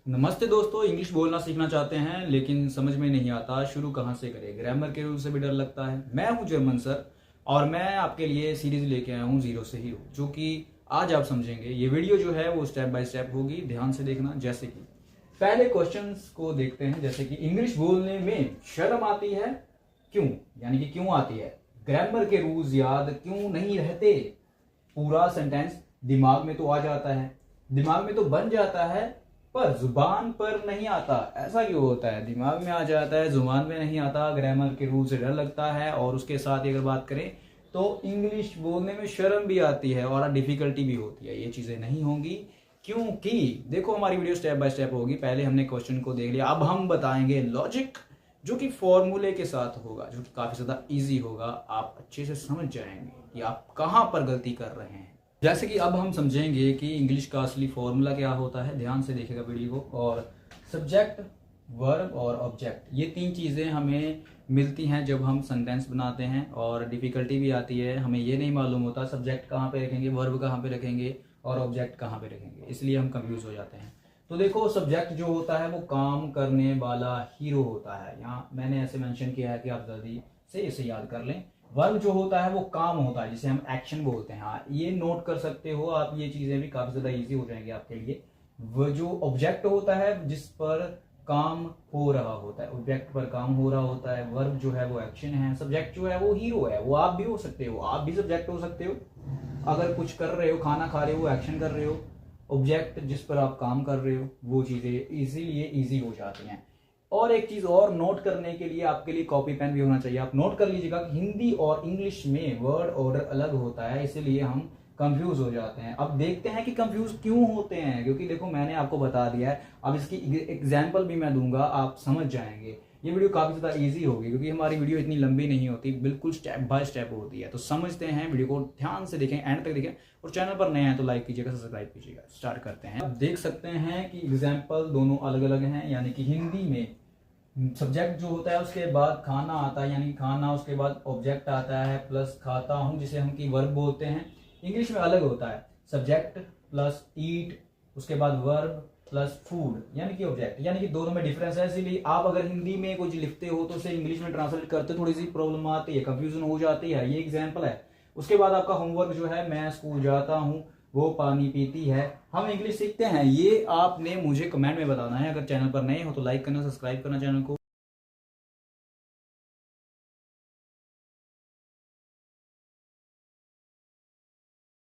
नमस्ते दोस्तों, इंग्लिश बोलना सीखना चाहते हैं लेकिन समझ में नहीं आता शुरू कहाँ से करें। ग्रामर के रूल से भी डर लगता है। मैं हूं जर्मन सर और मैं आपके लिए सीरीज लेके आया हूं जीरो से हीरो, जो कि आज आप समझेंगे। ये वीडियो जो है वो स्टेप बाय स्टेप होगी, ध्यान से देखना। जैसे कि पहले क्वेश्चंस को देखते हैं, जैसे कि इंग्लिश बोलने में शर्म आती है क्यों, यानी कि क्यों आती है। ग्रामर के रूल्स याद क्यों नहीं रहते। पूरा सेंटेंस दिमाग में तो आ जाता है, दिमाग में तो बन जाता है, पर जुबान पर नहीं आता। ऐसा क्यों होता है? दिमाग में आ जाता है, जुबान में नहीं आता। ग्रामर के रूल से डर लगता है और उसके साथ ही अगर बात करें तो इंग्लिश बोलने में शर्म भी आती है और डिफिकल्टी भी होती है। ये चीजें नहीं होंगी क्योंकि देखो, हमारी वीडियो स्टेप बाय स्टेप होगी। पहले हमने क्वेश्चन को देख लिया, अब हम बताएंगे लॉजिक, जो कि फॉर्मूले के साथ होगा, जो कि काफी ज्यादा इजी होगा। आप अच्छे से समझ जाएंगे कि आप कहां पर गलती कर रहे हैं। जैसे कि अब हम समझेंगे कि इंग्लिश का असली फॉर्मूला क्या होता है। ध्यान से देखेगा वीडियो को। और सब्जेक्ट, वर्ब और ऑब्जेक्ट, ये तीन चीज़ें हमें मिलती हैं जब हम सेंटेंस बनाते हैं, और डिफिकल्टी भी आती है। हमें ये नहीं मालूम होता सब्जेक्ट कहाँ पे रखेंगे, वर्ब कहाँ पे रखेंगे और ऑब्जेक्ट कहाँ पे रखेंगे, इसलिए हम कंफ्यूज हो जाते हैं। तो देखो, सब्जेक्ट जो होता है वो काम करने वाला हीरो होता है। यहाँ मैंने ऐसे मेंशन किया है कि आप जल्दी से इसे याद कर लें। वर्ब जो होता है वो काम होता है, जिसे हम एक्शन बोलते हैं। हाँ, ये नोट कर सकते हो आप, ये चीजें भी काफी ज्यादा इजी हो जाएंगी आपके लिए। वो जो ऑब्जेक्ट होता है जिस पर काम हो रहा होता है, ऑब्जेक्ट पर काम हो रहा होता है। वर्ब जो है वो एक्शन है, सब्जेक्ट जो है वो हीरो है। वो आप भी हो सकते हो, आप भी सब्जेक्ट हो सकते हो। अगर कुछ कर रहे हो, खाना खा रहे हो, एक्शन कर रहे हो। ऑब्जेक्ट जिस पर आप काम कर रहे हो, वो चीजें इजीलिए इजी हो जाती हैं। और एक चीज और नोट करने के लिए आपके लिए कॉपी पेन भी होना चाहिए। आप नोट कर लीजिएगा कि हिंदी और इंग्लिश में वर्ड ऑर्डर अलग होता है, इसीलिए हम कंफ्यूज हो जाते हैं। अब देखते हैं कि कंफ्यूज क्यों होते हैं, क्योंकि देखो मैंने आपको बता दिया है। अब इसकी एग्जांपल भी मैं दूंगा, आप समझ जाएंगे। ये वीडियो काफी ज्यादा इजी होगी क्योंकि हमारी वीडियो इतनी लंबी नहीं होती, बिल्कुल स्टेप बाय स्टेप होती है। तो समझते हैं, वीडियो को ध्यान से देखें, एंड तक देखें। और चैनल पर नए हैं तो लाइक कीजिएगा, सब्सक्राइब कीजिएगा। स्टार्ट करते हैं। अब देख सकते हैं कि एग्जाम्पल दोनों अलग अलग हैं। यानी कि हिंदी में सब्जेक्ट जो होता है उसके बाद खाना आता है, यानी खाना, उसके बाद ऑब्जेक्ट आता है प्लस खाता हूं, जिसे हम की वर्ब बोलते हैं। इंग्लिश में अलग होता है, सब्जेक्ट प्लस ईट, उसके बाद वर्ब प्लस फूड, यानी कि ऑब्जेक्ट। यानी कि दोनों में डिफरेंस है। इसीलिए आप अगर हिंदी में कुछ लिखते हो तो उसे इंग्लिश में ट्रांसलेट करते थोड़ी सी प्रॉब्लम आती है, कंफ्यूजन हो जाती है। ये एग्जाम्पल है। उसके बाद आपका होमवर्क जो है, मैं स्कूल जाता हूँ, वो पानी पीती है। हम इंग्लिश सीखते हैं, ये आपने मुझे कमेंट में बताना है। अगर चैनल पर नए हो तो लाइक करना, सब्सक्राइब करना चैनल को।